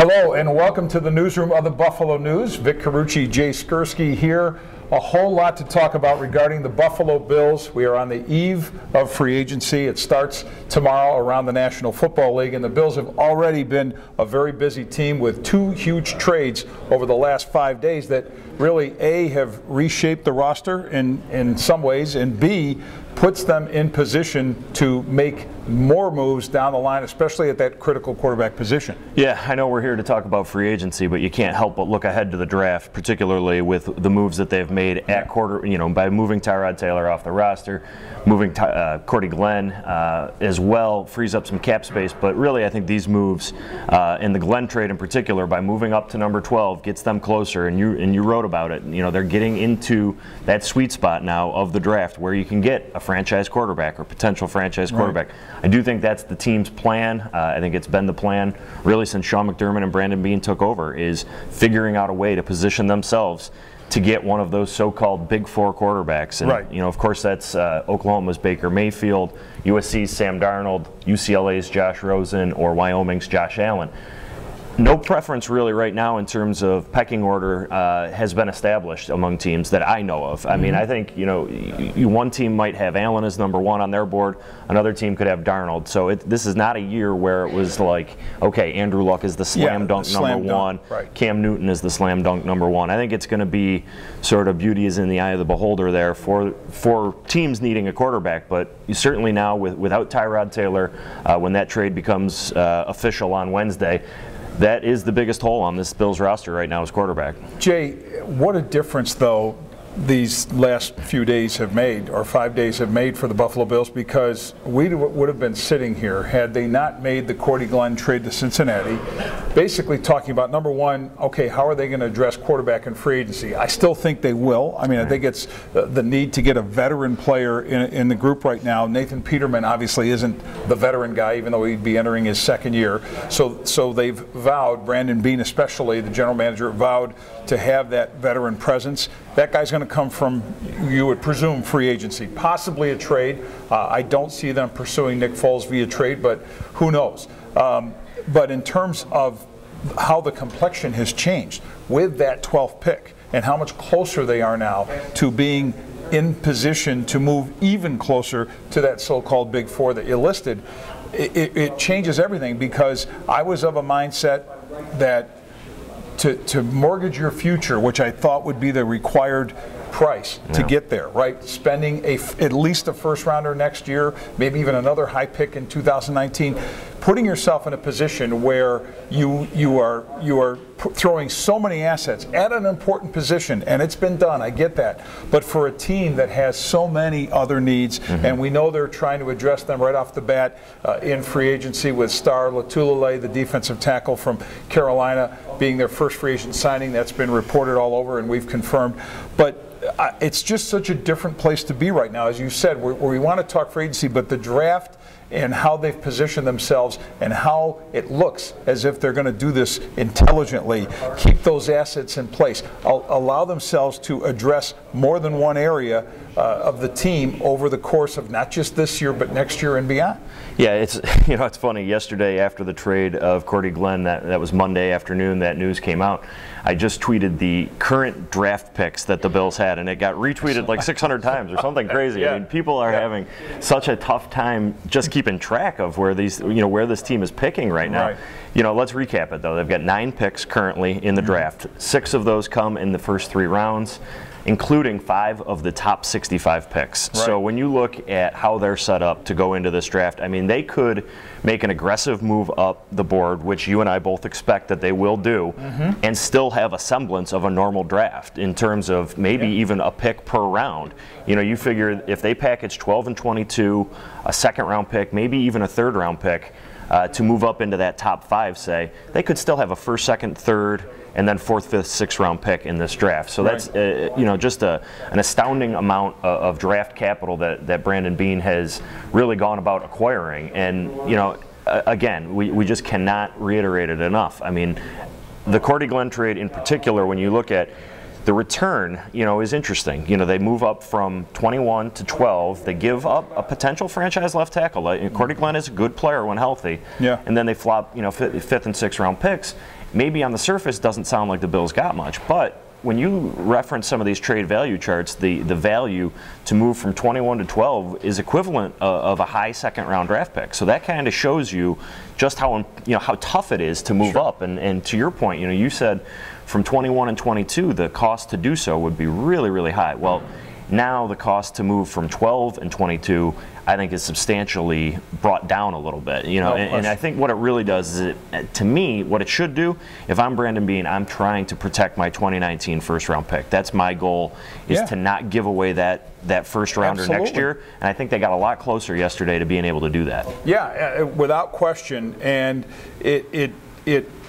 Hello and welcome to the newsroom of the Buffalo News. Vic Carucci, Jay Skurski here. A whole lot to talk about regarding the Buffalo Bills. We are on the eve of free agency. It starts tomorrow around the National Football League, and the Bills have already been a very busy team with two huge trades over the last 5 days that really, A, have reshaped the roster in some ways, and B, puts them in position to make more moves down the line, especially at that critical quarterback position. Yeah, I know we're here to talk about free agency, but you can't help but look ahead to the draft, particularly with the moves that they've made at by moving Tyrod Taylor off the roster, moving Cordy Glenn as well, frees up some cap space. But really, I think these moves, and the Glenn trade in particular, by moving up to number 12, gets them closer. And you wrote about it. You know, they're getting into that sweet spot now of the draft where you can get a franchise quarterback or potential franchise quarterback. I do think that's the team's plan. I think it's been the plan really since Sean McDermott and Brandon Beane took over, is figuring out a way to position themselves to get one of those so-called Big Four quarterbacks. And, you know, of course, that's Oklahoma's Baker Mayfield, USC's Sam Darnold, UCLA's Josh Rosen, or Wyoming's Josh Allen. No preference really right now in terms of pecking order has been established among teams that I know of. I mean, I think, you know, one team might have Allen as number one on their board, another team could have Darnold. So this is not a year where it was like, okay, Andrew Luck is the slam dunk number one, Cam Newton is the slam dunk number one. I think it's going to be sort of beauty is in the eye of the beholder there for teams needing a quarterback. But you certainly now, without Tyrod Taylor, when that trade becomes official on Wednesday, that is the biggest hole on this Bills roster right now is quarterback. Jay, what a difference, though, these last few days have made, or 5 days have made for the Buffalo Bills, because we would have been sitting here had they not made the Cordy Glenn trade to Cincinnati, basically talking about, number one, okay, how are they going to address quarterback in free agency? I still think they will. I mean, I think it's the need to get a veteran player in the group right now. Nathan Peterman obviously isn't the veteran guy, even though he'd be entering his second year. So they've vowed, Brandon Beane especially, the general manager, vowed to have that veteran presence. That guy's going to come from, you would presume, free agency, possibly a trade. I don't see them pursuing Nick Foles via trade, but who knows? But in terms of how the complexion has changed with that 12th pick and how much closer they are now to being in position to move even closer to that so-called Big Four that you listed, it changes everything, because I was of a mindset that to mortgage your future, which I thought would be the required price to get there, right? Spending at least a first rounder next year, maybe even another high pick in 2019, putting yourself in a position where you are throwing so many assets at an important position, and it's been done, I get that, but for a team that has so many other needs, and we know they're trying to address them right off the bat in free agency with Star Lotulelei, the defensive tackle from Carolina, being their first free agent signing. That's been reported all over and we've confirmed. But it's just such a different place to be right now, as you said, where we want to talk free agency, but the draft and how they've positioned themselves and how it looks as if they're going to do this intelligently, keep those assets in place, allow themselves to address more than one area of the team over the course of not just this year but next year and beyond. Yeah, it's funny. Yesterday after the trade of Cordy Glenn, that was Monday afternoon, that news came out. I just tweeted the current draft picks that the Bills had, and it got retweeted like 600 times or something crazy. I mean, people are having such a tough time just keeping track of where these, where this team is picking right now. Let's recap it though. They've got 9 picks currently in the draft. 6 of those come in the first 3 rounds, including 5 of the top 65 picks. So when you look at how they're set up to go into this draft, I mean, they could make an aggressive move up the board, which you and I both expect that they will do, and still have a semblance of a normal draft in terms of maybe even a pick per round. You figure if they package 12 and 22, a second-round pick, maybe even a third-round pick, to move up into that top 5, say, they could still have a first, second, third, and then 4th, 5th, 6th round pick in this draft. So that's just an astounding amount of draft capital that Brandon Beane has really gone about acquiring. And again, we just cannot reiterate it enough. I mean, the Cordy Glenn trade in particular, when you look at the return, is interesting. They move up from 21 to 12. They give up a potential franchise left tackle. Cordy Glenn is a good player when healthy. And then they flop, 5th and 6th round picks. maybe on the surface doesn't sound like the Bills got much, but when you reference some of these trade value charts, the value to move from 21 to 12 is equivalent of a high second-round draft pick. So that kind of shows you just how how tough it is to move up. And to your point, you said from 21 and 22, the cost to do so would be really, really high. Well, now the cost to move from 12 and 22, I think, is substantially brought down a little bit. And I think what it really does is, to me, what it should do, if I'm Brandon Beane, I'm trying to protect my 2019 first-round pick. That's my goal, is to not give away that first-rounder next year. And I think they got a lot closer yesterday to being able to do that. Yeah, without question. And it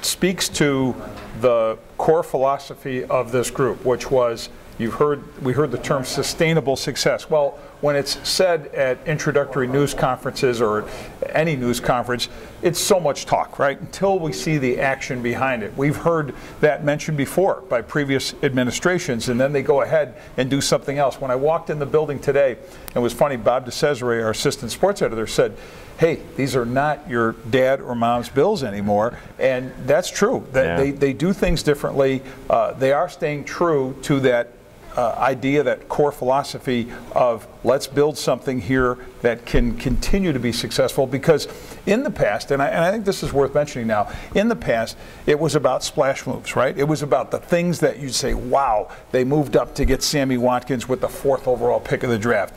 speaks to the core philosophy of this group, which was, we heard the term sustainable success. Well, when it's said at introductory news conferences or any news conference, it's so much talk, right? Until we see the action behind it. We've heard that mentioned before by previous administrations, and then they go ahead and do something else. When I walked in the building today, it was funny, Bob DeCesare, our assistant sports editor, said, hey, these are not your dad or mom's Bills anymore. And that's true. They do things differently. They are staying true to that idea, that core philosophy of let's build something here that can continue to be successful. Because in the past, and I think this is worth mentioning now, in the past it was about splash moves, right? It was about the things that you'd say, wow, they moved up to get Sammy Watkins with the 4th overall pick of the draft.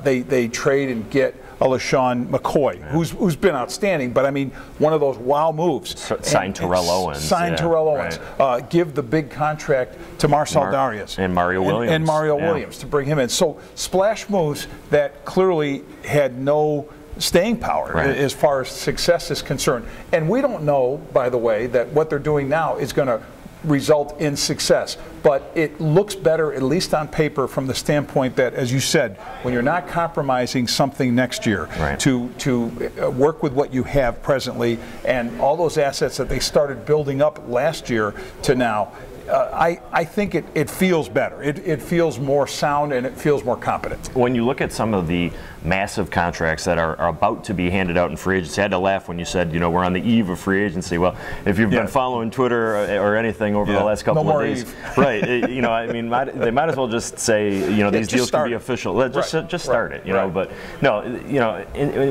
They trade and get a LaShawn McCoy, who's been outstanding, but I mean, one of those wow moves. Sign Terrell Owens. Sign Terrell Owens. Right. Give the big contract to Marcel Darius. And Mario Williams. And Mario Williams to bring him in. So splash moves that clearly had no staying power as far as success is concerned. And we don't know, by the way, that what they're doing now is going to result in success. But it looks better, at least on paper, from the standpoint that, as you said, when you're not compromising something next year, to work with what you have presently and all those assets that they started building up last year to now, I think it feels better. It feels more sound and it feels more competent. When you look at some of the massive contracts that are about to be handed out in free agency, I had to laugh when you said, we're on the eve of free agency. Well, if you've been following Twitter or anything over the last couple of days, right? I mean, they might as well just say, these deals can be official. Just start it, But no,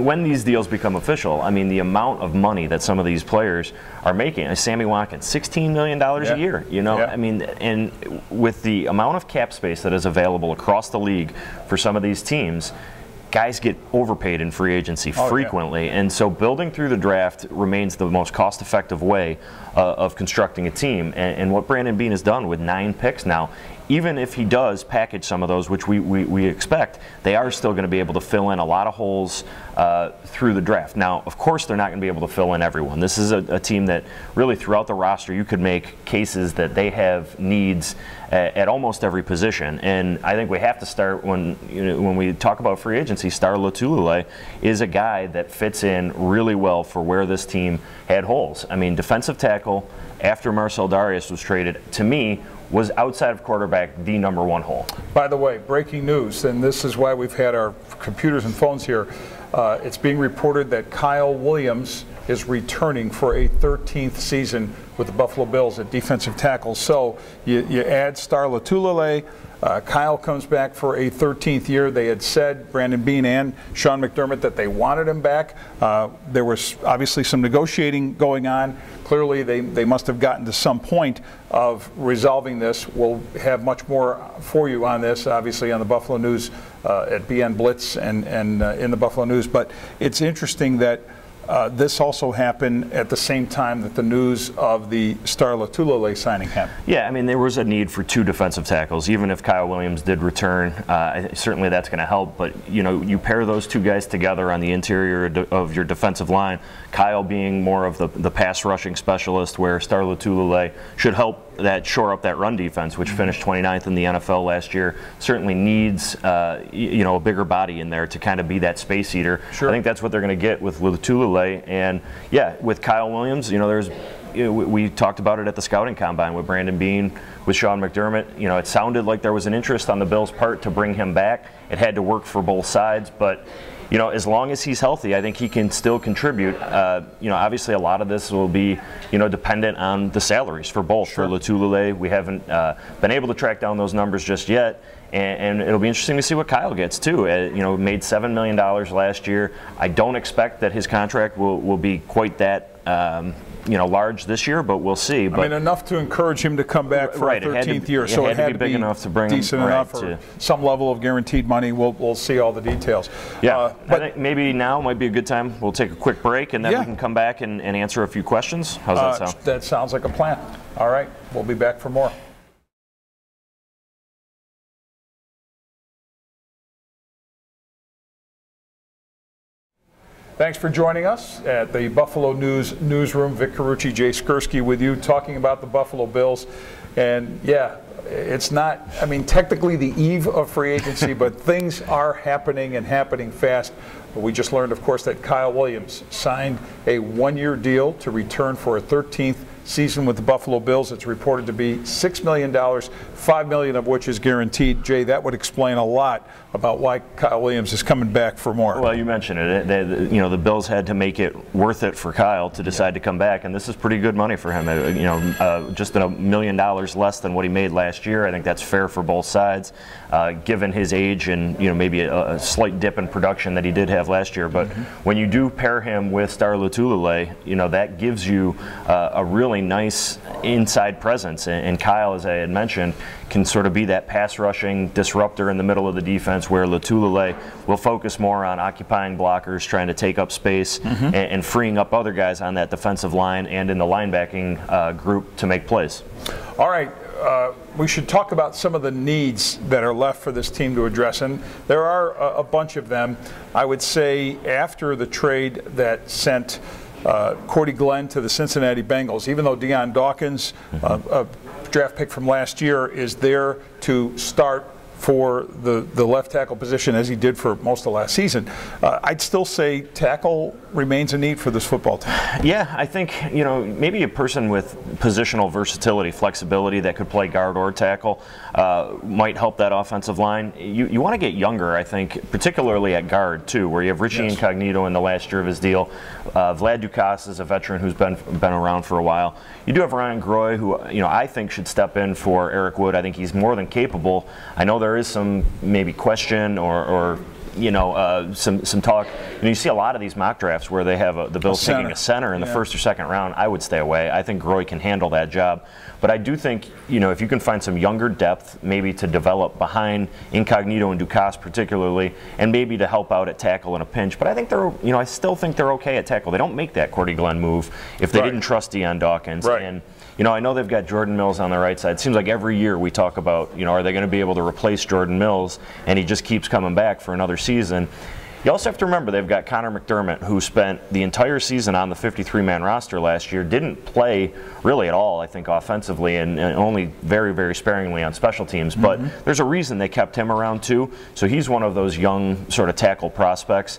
when these deals become official, I mean, the amount of money that some of these players are making. Sammy Watkins, $16 million a year. I mean, and with the amount of cap space that is available across the league for some of these teams, guys get overpaid in free agency frequently, and so building through the draft remains the most cost-effective way of constructing a team. And what Brandon Beane has done with 9 picks now, even if he does package some of those, which we expect, they are still going to be able to fill in a lot of holes through the draft. Now, of course, they're not going to be able to fill in everyone. This is a team that really throughout the roster you could make cases that they have needs at almost every position. And I think we have to start when we talk about free agency. Star Lotulelei is a guy that fits in really well for where this team had holes. I mean, defensive tackle after Marcel Darius was traded, to me, was outside of quarterback the #1 hole. By the way, breaking news, and this is why we've had our computers and phones here. It's being reported that Kyle Williams is returning for a 13th season with the Buffalo Bills at defensive tackle. So you add Star Lotulelei. Kyle comes back for a 13th year. They had said, Brandon Beane and Sean McDermott, that they wanted him back. There was obviously some negotiating going on. Clearly, they must have gotten to some point of resolving this. We'll have much more for you on this, obviously, on the Buffalo News at BN Blitz and in the Buffalo News. But it's interesting that this also happened at the same time that the news of the Star Lotulelei signing happened. Yeah, I mean, there was a need for 2 defensive tackles. Even if Kyle Williams did return, certainly that's going to help. But, you pair those 2 guys together on the interior of your defensive line, Kyle being more of the pass rushing specialist, where Star Lotulelei should help shore up that run defense, which finished 29th in the NFL last year. Certainly needs a bigger body in there to kind of be that space eater. Sure. I think that's what they're going to get with Lotulelei. And yeah, with Kyle Williams, we talked about it at the scouting combine with Brandon Beane, with Sean McDermott. It sounded like there was an interest on the Bills' part to bring him back. It had to work for both sides, but you know, as long as he's healthy, I think he can still contribute. You know, obviously a lot of this will be, you know, dependent on the salaries for both. Sure. For Lotulelei, we haven't been able to track down those numbers just yet. And it'll be interesting to see what Kyle gets too. You know, made $7 million last year. I don't expect that his contract will be quite that you know, large this year, but we'll see. But I mean, enough to encourage him to come back for a 13th year. So it had to be big enough to bring decent him, enough, or some level of guaranteed money. We'll see all the details. Yeah, but I think maybe now might be a good time. We'll take a quick break, and then we can come back and answer a few questions. How's that sound? That sounds like a plan. All right, we'll be back for more. Thanks for joining us at the Buffalo News newsroom. Vic Carucci, Jay Skurski with you, talking about the Buffalo Bills. And yeah, it's not, I mean, technically the eve of free agency, but things are happening and happening fast. We just learned, of course, that Kyle Williams signed a one-year deal to return for a 13th season with the Buffalo Bills. It's reported to be $6 million, $5 million of which is guaranteed. Jay, that would explain a lot about why Kyle Williams is coming back for more. Well, you mentioned it. You know, the Bills had to make it worth it for Kyle to decide to come back, and this is pretty good money for him. You know, just $1 million less than what he made last year. I think that's fair for both sides, given his age and, you know, maybe a slight dip in production that he did have last year. But when you do pair him with Star Lotulelei, you know, that gives you a really nice inside presence. And Kyle, as I had mentioned, can sort of be that pass rushing disruptor in the middle of the defense, where Lotulelei will focus more on occupying blockers, trying to take up space, and freeing up other guys on that defensive line and in the linebacking group to make plays. All right. We should talk about some of the needs that are left for this team to address, and there are a bunch of them. I would say after the trade that sent Cordy Glenn to the Cincinnati Bengals, even though Deion Dawkins, a draft pick from last year, is there to start for the left tackle position as he did for most of last season, I'd still say tackle remains a need for this football team. Yeah, I think, you know, maybe a person with positional versatility, flexibility that could play guard or tackle might help that offensive line. You want to get younger, I think, particularly at guard too, where you have Richie Incognito in the last year of his deal. Vlad Dukas is a veteran who's been around for a while. You do have Ryan Groy, who, you know, I think should step in for Eric Wood. I think he's more than capable. I know there is some maybe question or you know, some talk. You know, you see a lot of these mock drafts where they have the Bills taking a center in the first or second round. I would stay away. I think Groy can handle that job. But I do think, you know, if you can find some younger depth, maybe to develop behind Incognito and Dukas particularly, and maybe to help out at tackle in a pinch. But I think they're, you know, I still think they're okay at tackle. They don't make that Cordy Glenn move if they didn't trust Deion Dawkins. And you know, I know they've got Jordan Mills on the right side. It seems like every year we talk about, you know, are they going to be able to replace Jordan Mills? And he just keeps coming back for another season. You also have to remember they've got Connor McDermott, who spent the entire season on the 53-man roster last year, didn't play really at all, I think, offensively, and only very, very sparingly on special teams. But there's a reason they kept him around too. So he's one of those young sort of tackle prospects.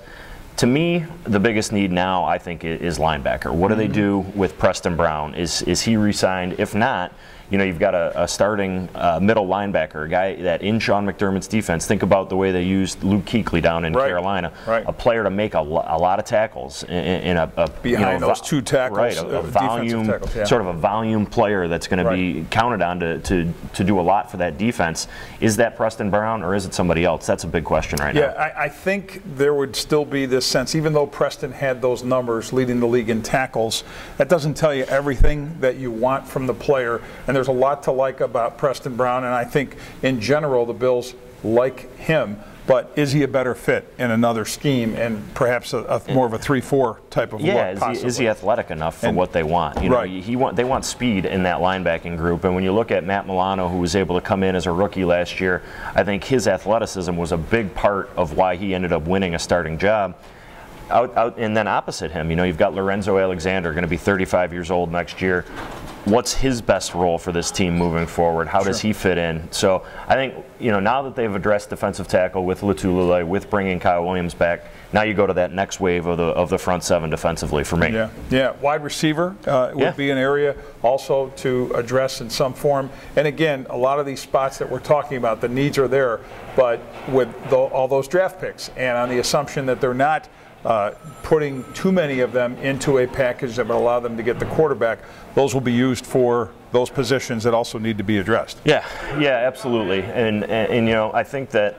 To me, the biggest need now, I think, is linebacker. What do they do with Preston Brown? Is he re-signed? If not, you know, you've got a starting middle linebacker, a guy that in Sean McDermott's defense. Think about the way they used Luke Kuechly down in Carolina, a player to make a lot of tackles in a behind those two tackles, a volume tackles, sort of a volume player that's going to be counted on to do a lot for that defense. Is that Preston Brown or is it somebody else? That's a big question right now. Yeah, I think there would still be this sense, even though Preston had those numbers leading the league in tackles, that doesn't tell you everything that you want from the player. And there's a lot to like about Preston Brown, and I think in general the Bills like him. But is he a better fit in another scheme and perhaps more of a 3-4 type of look? Is he athletic enough for what they want? You know, they want speed in that linebacking group. And when you look at Matt Milano, who was able to come in as a rookie last year, I think his athleticism was a big part of why he ended up winning a starting job. And then opposite him, you know, you've got Lorenzo Alexander, going to be 35 years old next year. what's his best role for this team moving forward? How does he fit in? So I think, now that they've addressed defensive tackle with Latulele, with bringing Kyle Williams back, now you go to that next wave of the front seven defensively for me. Yeah. Wide receiver would be an area also to address in some form. And again, a lot of these spots that we're talking about, the needs are there, but with all those draft picks, and on the assumption that they're not putting too many of them into a package that would allow them to get the quarterback, those will be used for those positions that also need to be addressed. Yeah, absolutely. And I think that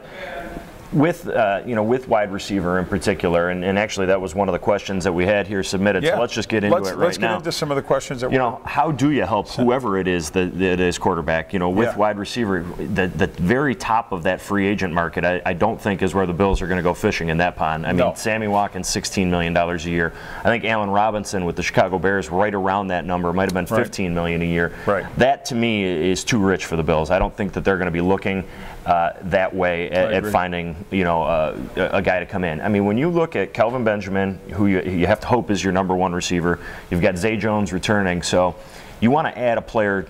with with wide receiver in particular, and actually that was one of the questions that we had here submitted. So let's just get into it right now. Let's get into some of the questions that how do you help whoever it is that is quarterback? With wide receiver, the very top of that free agent market, I don't think is where the Bills are going to go fishing in that pond. I mean, Sammy Watkins, $16 million a year. I think Allen Robinson with the Chicago Bears, right around that number, might have been $15 million a year. Right. That to me is too rich for the Bills. I don't think that they're going to be looking that way at finding a guy to come in. I mean, when you look at Kelvin Benjamin, who you have to hope is your #1 receiver, you've got Zay Jones returning, so you want to add a player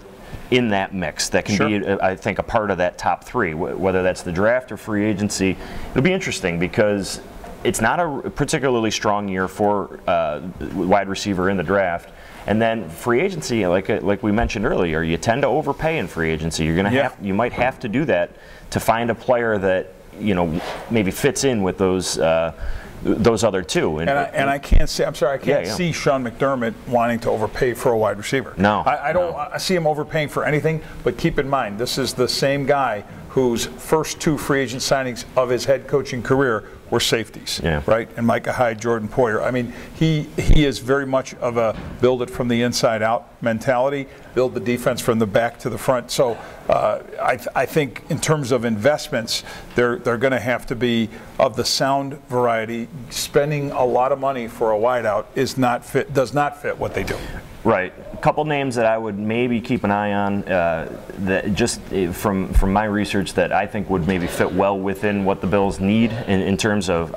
in that mix that can be, I think, a part of that top three, whether that's the draft or free agency. It'll be interesting because it's not a particularly strong year for wide receiver in the draft. And then free agency, like we mentioned earlier, you tend to overpay in free agency. You're gonna you might have to do that to find a player that maybe fits in with those other two. And I can't say, I'm sorry, I can't see Sean McDermott wanting to overpay for a wide receiver. No, I don't. I see him overpaying for anything. But keep in mind, this is the same guy whose first 2 free agent signings of his head coaching career were safeties, right? And Micah Hyde, Jordan Poyer. I mean, he is very much of a build it from the inside out mentality, build the defense from the back to the front. So I think in terms of investments, they're going to have to be of the sound variety. Spending a lot of money for a wideout does not fit what they do. Right. A couple names that I would maybe keep an eye on, that just from my research, that I think would maybe fit well within what the Bills need in terms of,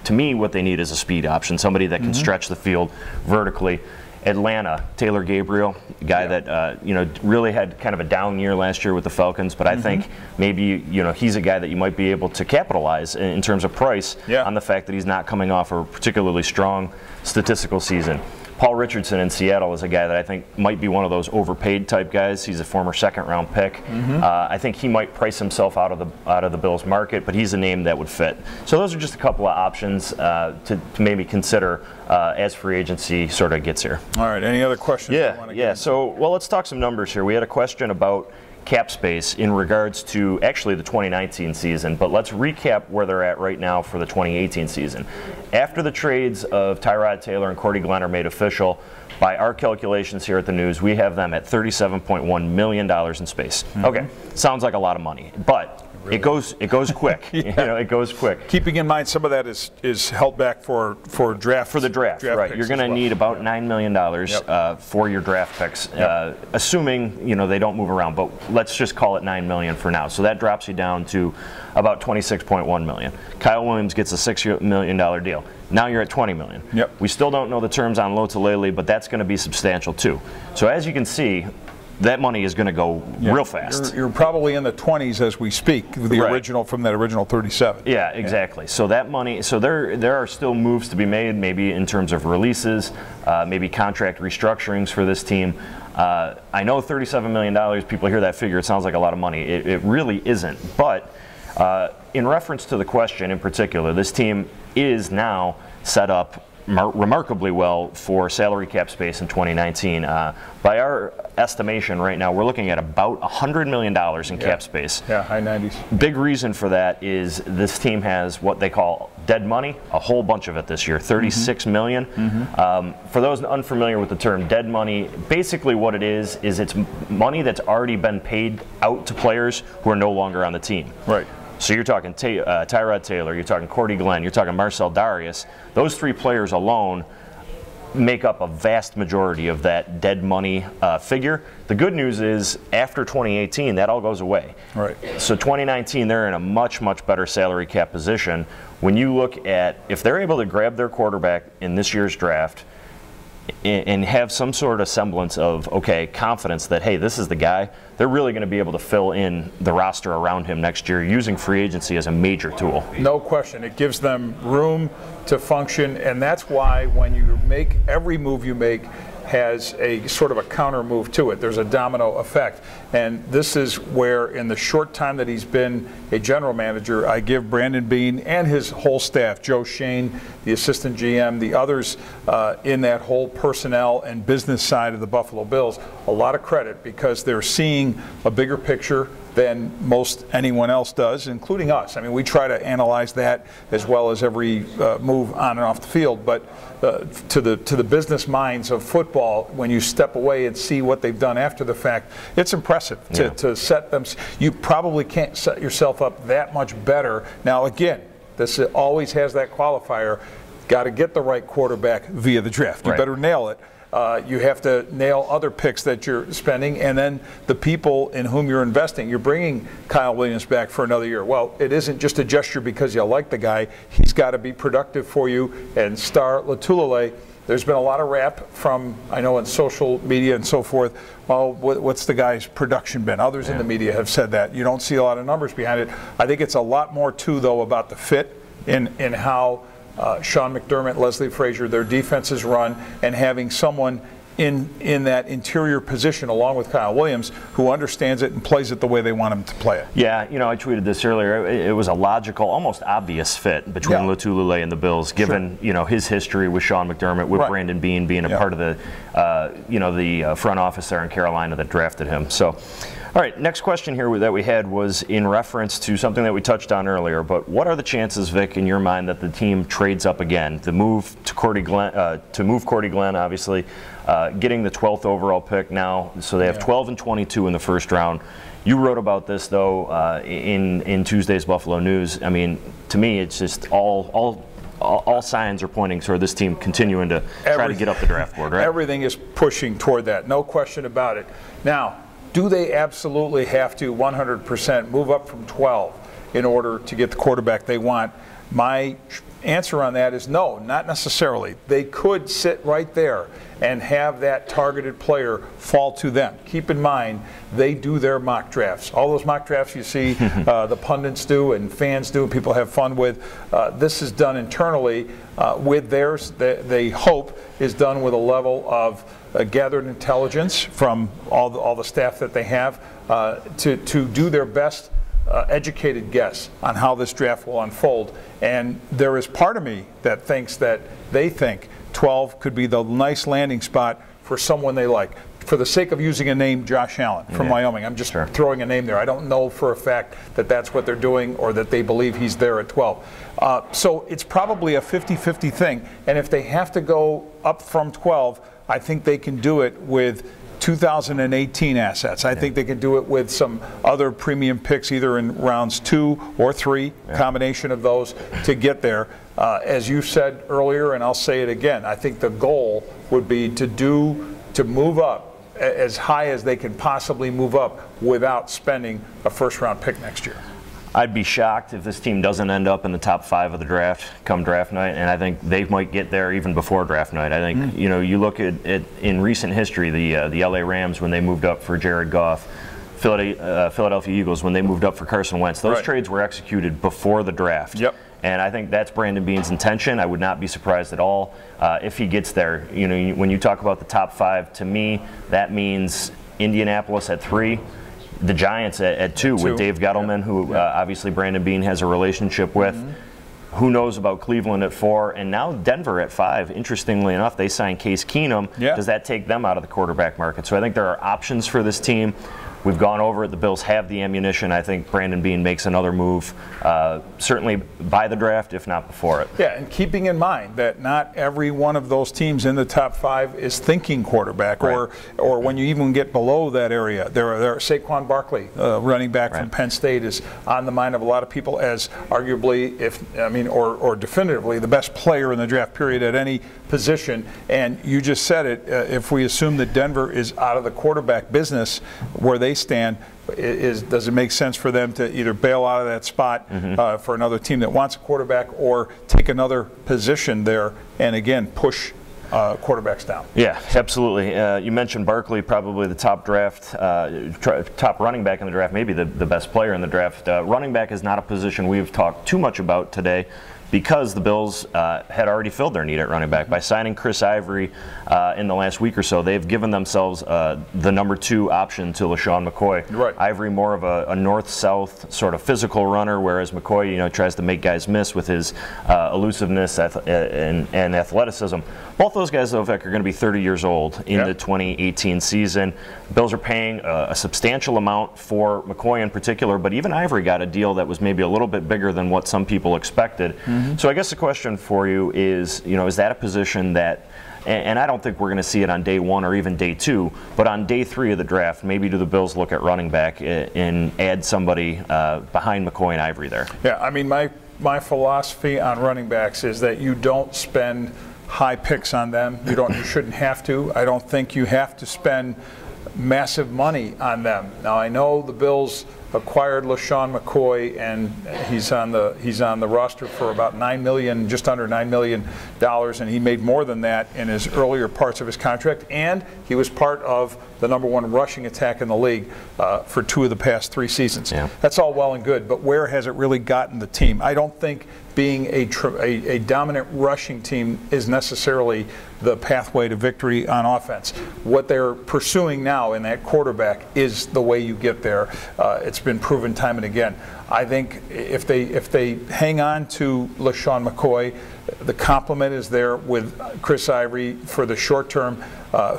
to me, what they need is a speed option, somebody that can stretch the field vertically. Atlanta, Taylor Gabriel, a guy that really had kind of a down year last year with the Falcons, but I think maybe he's a guy that you might be able to capitalize in terms of price on the fact that he's not coming off a particularly strong statistical season. Paul Richardson in Seattle is a guy that I think might be one of those overpaid type guys. He's a former second-round pick. I think he might price himself out of the Bills market, but he's a name that would fit. So those are just a couple of options to maybe consider as free agency sort of gets here. All right. Any other questions? Yeah. So let's talk some numbers here. We had a question about cap space in regards to actually the 2019 season, but let's recap where they're at right now for the 2018 season. After the trades of Tyrod Taylor and Cordy Glenn are made official, by our calculations here at the News, we have them at $37.1 million in space. Okay, sounds like a lot of money, but it goes quick. It goes quick. Keeping in mind some of that is held back for draft. For the draft, right? You're going to need about $9 million for your draft picks, assuming they don't move around. But let's just call it $9 million for now. So that drops you down to about $26.1 million. Kyle Williams gets a $6 million deal. Now you're at $20 million. We still don't know the terms on Latulele, but that's going to be substantial too. So as you can see, that money is going to go real fast. You're probably in the 20s as we speak, the original from that original 37. Yeah, exactly. So that money, so there are still moves to be made, maybe in terms of releases, maybe contract restructurings for this team. I know $37 million, people hear that figure, it sounds like a lot of money. It really isn't. But in reference to the question in particular, this team is now set up remarkably well for salary cap space in 2019. By our estimation right now, we're looking at about $100 million in cap space. Yeah, high 90s. Big reason for that is this team has what they call dead money, a whole bunch of it this year, $36 million. For those unfamiliar with the term dead money, basically what it is it's money that's already been paid out to players who are no longer on the team. Right. So you're talking Tyrod Taylor, you're talking Cordy Glenn, you're talking Marcel Darius. Those 3 players alone make up a vast majority of that dead money figure. The good news is after 2018, that all goes away. Right. So 2019, they're in a much, much better salary cap position. When you look at, if they're able to grab their quarterback in this year's draft, and have some sort of semblance of, okay, confidence that, hey, this is the guy, they're really going to be able to fill in the roster around him next year using free agency as a major tool. No question. It gives them room to function, and that's why when you make every move you make has a sort of a counter move to it. There's a domino effect. And this is where, in the short time that he's been a general manager, I give Brandon Beane and his whole staff, Joe Shane, the assistant GM, the others in that whole personnel and business side of the Buffalo Bills, a lot of credit, because they're seeing a bigger picture than most anyone else does, including us. I mean, we try to analyze that as well as every move on and off the field, but to the business minds of football, when you step away and see what they've done after the fact, it's impressive to set them. You probably can't set yourself up that much better. Now, again, this always has that qualifier. Got to get the right quarterback via the draft. You better nail it. You have to nail other picks that you're spending, and then the people in whom you're investing. You're bringing Kyle Williams back for another year. Well, it isn't just a gesture because you like the guy. He's got to be productive for you. And Star Lotulelei, there's been a lot of rap from, I know, in social media and so forth. Well, what's the guy's production been? Others in the media have said that. You don't see a lot of numbers behind it. I think it's a lot more, too, though, about the fit in how Sean McDermott, Leslie Frazier, their defenses run, and having someone in that interior position along with Kyle Williams who understands it and plays it the way they want him to play it. Yeah, you know, I tweeted this earlier. It was a logical, almost obvious fit between Lotulelei and the Bills, given you know, his history with Sean McDermott, with Brandon Beane being a part of the you know, the front office there in Carolina that drafted him. So. All right, next question here that we had was in reference to something that we touched on earlier, but what are the chances, Vic, in your mind, that the team trades up again? The move to Cordy Glenn, obviously, getting the 12th overall pick now, so they have 12 and 22 in the first round. You wrote about this, though, in Tuesday's Buffalo News. I mean, to me, it's just all signs are pointing toward this team continuing to try to get up the draft board, right? Everything is pushing toward that, no question about it. Now, do they absolutely have to 100% move up from 12 in order to get the quarterback they want? My answer on that is no, not necessarily. They could sit right there and have that targeted player fall to them. Keep in mind, they do their mock drafts. All those mock drafts you see the pundits do and fans do and people have fun with, this is done internally with theirs. They hope is done with a level of gathered intelligence from all the staff that they have to do their best educated guess on how this draft will unfold. And there is part of me that thinks that they think 12 could be the nice landing spot for someone they like. For the sake of using a name, Josh Allen from Wyoming. I'm just throwing a name there. I don't know for a fact that that's what they're doing or that they believe he's there at 12. So it's probably a 50-50 thing. And if they have to go up from 12, I think they can do it with 2018 assets. I think they can do it with some other premium picks, either in rounds 2 or 3, combination of those to get there. As you said earlier, and I'll say it again, I think the goal would be to move up as high as they can possibly move up without spending a first-round pick next year. I'd be shocked if this team doesn't end up in the top 5 of the draft come draft night, and I think they might get there even before draft night. I think you know, you look at in recent history, the LA Rams when they moved up for Jared Goff, Philadelphia Eagles when they moved up for Carson Wentz. Those trades were executed before the draft. And I think that's Brandon Beane's intention. I would not be surprised at all if he gets there. You know, when you talk about the top 5, to me, that means Indianapolis at 3. The Giants at 2 with Dave Gettleman, who obviously Brandon Beane has a relationship with. Who knows about Cleveland at 4, and now Denver at 5. Interestingly enough, they signed Case Keenum. Does that take them out of the quarterback market? So I think there are options for this team. We've gone over it. The Bills have the ammunition. I think Brandon Beane makes another move, certainly by the draft, if not before it. Yeah, and keeping in mind that not every one of those teams in the top 5 is thinking quarterback, or when you even get below that area. There are Saquon Barkley, running back from Penn State, is on the mind of a lot of people as arguably, or definitively, the best player in the draft period at any position. And you just said it. If we assume that Denver is out of the quarterback business where they stand, does it make sense for them to either bail out of that spot for another team that wants a quarterback, or take another position there and again push quarterbacks down. Yeah, absolutely. You mentioned Barkley, probably the top top running back in the draft, maybe the best player in the draft. Running back is not a position we've talked too much about today, because the Bills had already filled their need at running back. By signing Chris Ivory in the last week or so, they've given themselves the number 2 option to LaShawn McCoy. Right. Ivory more of a north-south sort of physical runner, whereas McCoy, tries to make guys miss with his elusiveness and athleticism. Both those guys, though, Vic, are going to be 30 years old in the 2018 season. Bills are paying a substantial amount for McCoy in particular, but even Ivory got a deal that was maybe a little bit bigger than what some people expected. So I guess the question for you is, is that a position that, and I don't think we're going to see it on day 1 or even day 2, but on day 3 of the draft, maybe do the Bills look at running back and add somebody behind McCoy and Ivory there? Yeah, I mean, my philosophy on running backs is that you don't spend high picks on them. You shouldn't have to. I don't think you have to spend massive money on them. Now, I know the Bills acquired LaShawn McCoy, and he's on the roster for about $9 million, just under $9 million, and he made more than that in his earlier parts of his contract, and he was part of the number 1 rushing attack in the league for 2 of the past 3 seasons. Yeah. That's all well and good, but where has it really gotten the team? I don't think being a dominant rushing team is necessarily the pathway to victory on offense. What they're pursuing now in that quarterback is the way you get there. It's been proven time and again. I think if they hang on to LaShawn McCoy, the complement is there with Chris Ivory for the short term,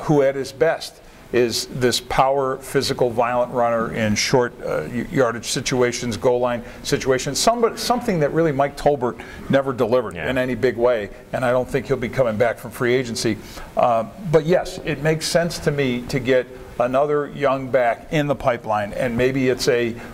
who at his best is this power, physical, violent runner in short yardage situations, goal line situations, something that really Mike Tolbert never delivered in any big way, and I don't think he'll be coming back from free agency. But yes, it makes sense to me to get another young back in the pipeline, and maybe it's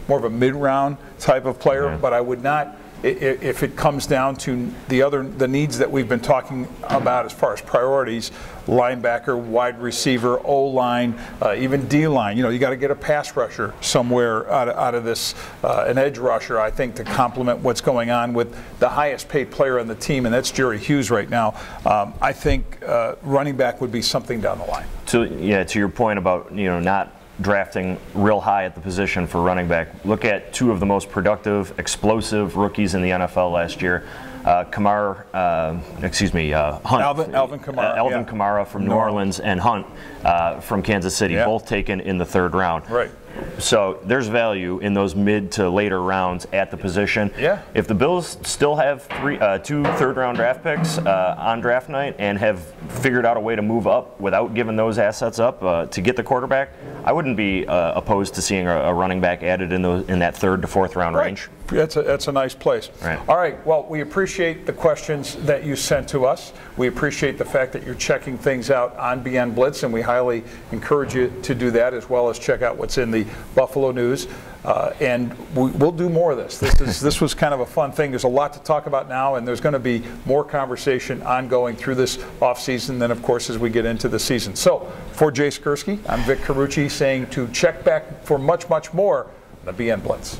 more of a mid-round type of player, but I would not, if it comes down to the needs that we've been talking about as far as priorities, linebacker, wide receiver, O-line, even D-line. You got to get a pass rusher somewhere out of this, an edge rusher, I think, to complement what's going on with the highest paid player on the team, and that's Jerry Hughes right now. I think running back would be something down the line. So, to your point about, not drafting real high at the position for running back, look at 2 of the most productive, explosive rookies in the NFL last year. Hunt. Alvin Kamara. Alvin Kamara from New Orleans, and Hunt from Kansas City, both taken in the 3rd round. Right. So there's value in those mid to later rounds at the position. Yeah. If the Bills still have 2 third-round draft picks on draft night and have figured out a way to move up without giving those assets up to get the quarterback, I wouldn't be opposed to seeing a running back added in that 3rd to 4th round range. That's a nice place. Right. All right. Well, we appreciate the questions that you sent to us. We appreciate the fact that you're checking things out on Beyond Blitz, and we highly encourage you to do that, as well as check out what's in the Buffalo News. And we'll do more of this. This was kind of a fun thing. There's a lot to talk about now, and there's going to be more conversation ongoing through this offseason than, of course, as we get into the season. So, for Jay Skurski, I'm Vic Carucci saying to check back for much, much more on the Beyond Blitz.